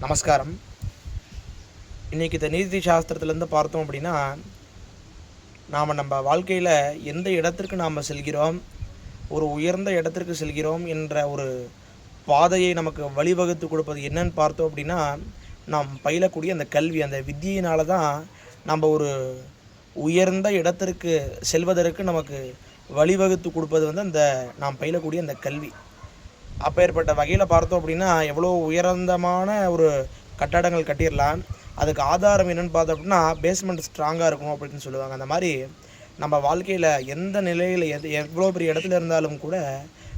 நமஸ்காரம். இன்றைக்கி இந்த நீதி சாஸ்திரத்துலேருந்து பார்த்தோம் அப்படின்னா, நம்ம வாழ்க்கையில் எந்த இடத்திற்கு நாம் செல்கிறோம், ஒரு உயர்ந்த இடத்திற்கு செல்கிறோம் என்ற ஒரு பாதையை நமக்கு வழிவகுத்து கொடுப்பது என்னன்னு பார்த்தோம் அப்படின்னா, நாம் பயிலக்கூடிய அந்த கல்வி, அந்த வித்தியினால தான் நம்ம ஒரு உயர்ந்த இடத்திற்கு செல்வதற்கு நமக்கு வழிவகுத்து கொடுப்பது அந்த நாம் பயிலக்கூடிய அந்த கல்வி. அப்பேற்பட்ட வகையில் பார்த்தோம் அப்படின்னா, எவ்வளோ உயர்ந்தமான ஒரு கட்டடங்கள் கட்டிடலாம். அதுக்கு ஆதாரம் என்னென்னு பார்த்தோம் அப்படின்னா, பேஸ்மெண்ட் ஸ்ட்ராங்காக இருக்கணும் அப்படின்னு சொல்லுவாங்க. அந்த மாதிரி நம்ம வாழ்க்கையில் எந்த நிலையில் எவ்வளோ பெரிய இடத்துல இருந்தாலும் கூட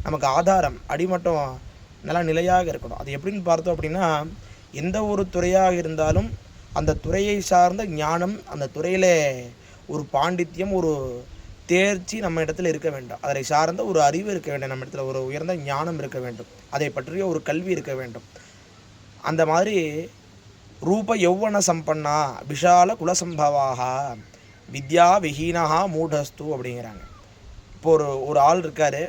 நமக்கு ஆதாரம் அடிமட்டம் நல்லா நிலையாக இருக்கணும். அது எப்படின்னு பார்த்தோம் அப்படின்னா, எந்த ஒரு துறையாக இருந்தாலும் அந்த துறையை சார்ந்த ஞானம், அந்த துறையில் ஒரு பாண்டித்யம், ஒரு தேர்ச்சி நம்ம இடத்துல இருக்க வேண்டும். அதை சார்ந்த ஒரு அறிவு இருக்க வேண்டும். நம்ம இடத்துல ஒரு உயர்ந்த ஞானம் இருக்க வேண்டும். அதை பற்றிய ஒரு கல்வி இருக்க வேண்டும். அந்த மாதிரி ரூப யௌவன சம்பன்னா விஷால குலசம்பவாக வித்யா விஹீனஹா மூடஸ்து அப்படிங்கிறாங்க. இப்போ ஒரு ஆள் இருக்கார்,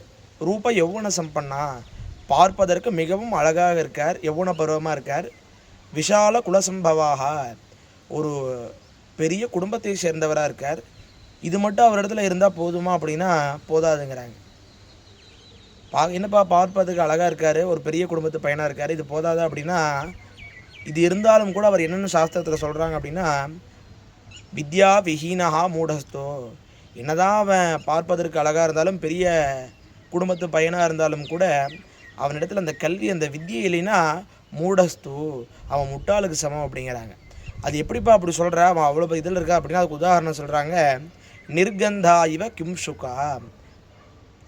ரூப யௌவன சம்பன்னா, பார்ப்பதற்கு மிகவும் அழகாக இருக்கார், யௌவன பருவமாக இருக்கார். விஷால குலசம்பவாக, ஒரு பெரிய குடும்பத்தை சேர்ந்தவராக இருக்கார். இது மட்டும் அவர் இடத்துல இருந்தால் போதுமா அப்படின்னா போதாதுங்கிறாங்க. என்னப்பா பார்ப்பதுக்கு அழகாக இருக்கார், ஒரு பெரிய குடும்பத்து பையனாக இருக்கார், இது போதாதா அப்படின்னா, இது இருந்தாலும் கூட அவர் என்னென்ன சாஸ்திரத்தில் சொல்கிறாங்க அப்படின்னா, வித்யா விஹீனஹா மூடஸ்தோ, என்னதான் அவன் பார்ப்பதற்கு அழகாக இருந்தாலும் பெரிய குடும்பத்து பையனாக இருந்தாலும் கூட அவனிடத்தில் அந்த கல்வி, அந்த வித்தியை இல்லைன்னா மூடஸ்து, அவன் முட்டாளுக்கு சமம் அப்படிங்கிறாங்க. அது எப்படிப்பா அப்படி சொல்கிற, அவன் அவ்வளோ இதில் இருக்கா அப்படின்னா அதுக்கு உதாரணம் சொல்கிறாங்க. நிர்கந்தா இவ கிம்சுகா,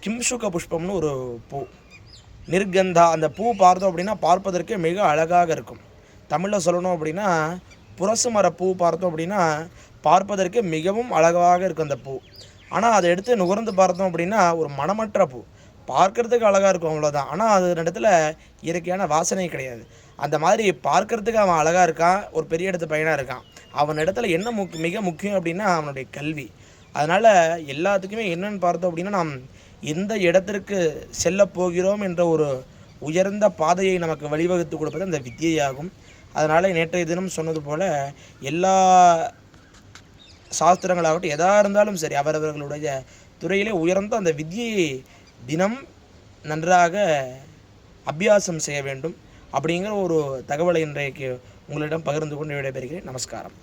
கிம்சுக புஷ்பம்னு ஒரு பூ. நிர்கந்தா, அந்த பூ பார்த்தோம் அப்படின்னா பார்ப்பதற்கு மிக அழகாக இருக்கும். தமிழில் சொல்லணும் அப்படின்னா, புரசு மர பூ பார்த்தோம் அப்படின்னா பார்ப்பதற்கு மிகவும் அழகாக இருக்கும் அந்த பூ. ஆனால் அதை எடுத்து நுகர்ந்து பார்த்தோம் அப்படின்னா ஒரு மனமற்ற பூ, பார்க்கறதுக்கு அழகாக இருக்கும் அவ்வளோதான். ஆனால் அது இடத்துல இயற்கையான வாசனை கிடையாது. அந்த மாதிரி பார்க்கறதுக்கு அவன் அழகாக இருக்கான், ஒரு பெரிய இடத்து பையனாக இருக்கான். அவன் இடத்துல என்ன மிக முக்கியம் அப்படின்னா அவனுடைய கல்வி. அதனால் எல்லாத்துக்குமே என்னென்னு பார்த்தோம் அப்படின்னா, நாம் எந்த இடத்திற்கு செல்ல போகிறோம் என்ற ஒரு உயர்ந்த பாதையை நமக்கு வழிவகுத்து கொடுப்பது அந்த வித்தியாகும். அதனால் நேற்றைய தினம் சொன்னது போல் எல்லா சாஸ்திரங்களாகட்டும் எதாக இருந்தாலும் சரி, அவரவர்களுடைய துறையிலே உயர்ந்த அந்த வித்தியை தினம் நன்றாக அபியாசம் செய்ய வேண்டும் அப்படிங்கிற ஒரு தகவலை இன்றைக்கு உங்களிடம் பகிர்ந்து கொண்டு விடைபெறுகிறேன். நமஸ்காரம்.